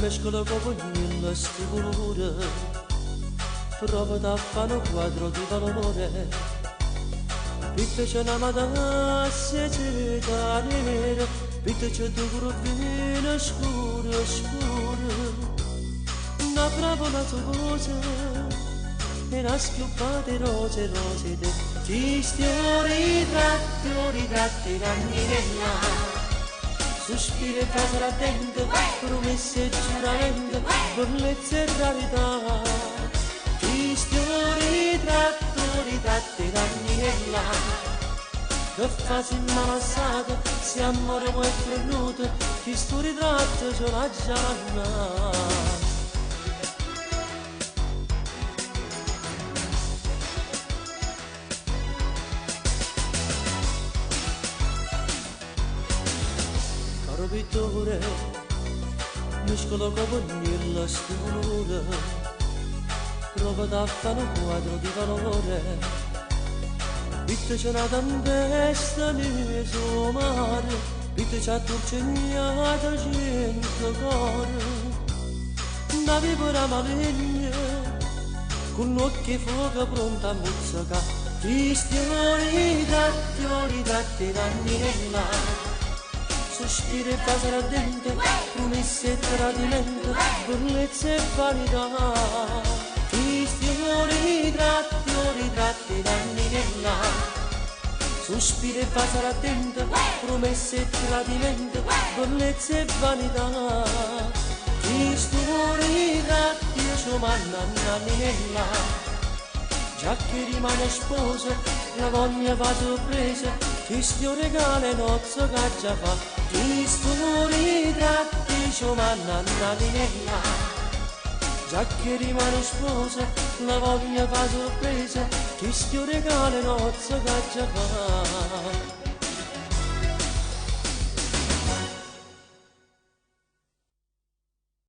mescolo con pugno stupore, prova da fare un quadro di valore, pitte c'è una madonna seceta nera, pitte c'è due gruppine scure, scure, una brava tua voce, e una schioppata rose, rose, ti stiori tratti, cammina. Sospiro e frase ardente, promesse e giuramento, bellezza e rarità. Tristi ritratti d'agnella, che fa semma passata, se amore poi è frenuto, chi sto ritratto ce l'ha già. Caro pittore, mescolo con pugno stupore, prova da fare un quadro di valore, pitte c'è una tempesta nel suo mare, pitte c'è turcegnata cento cuore, una vipera maligna, con occhi fuoco pronta a mozzica, tristi ritratti d'agnella. Sospiro e frase ardente, promesse e tradimento, bellezza e vanità. Tristi ritratti d'agnella. Sospiro e frase ardente, promesse e tradimento, bellezza e vanità. Tristi ritratti e ciomannannella. Già che rimane sposa, la voglia va sorpresa, ti sto regalo nozze che già fa. Ti sto ritratti, ciomannannella. Già che rimane sposa, la voglia va sorpresa, ti sto regalo nozze che già fa.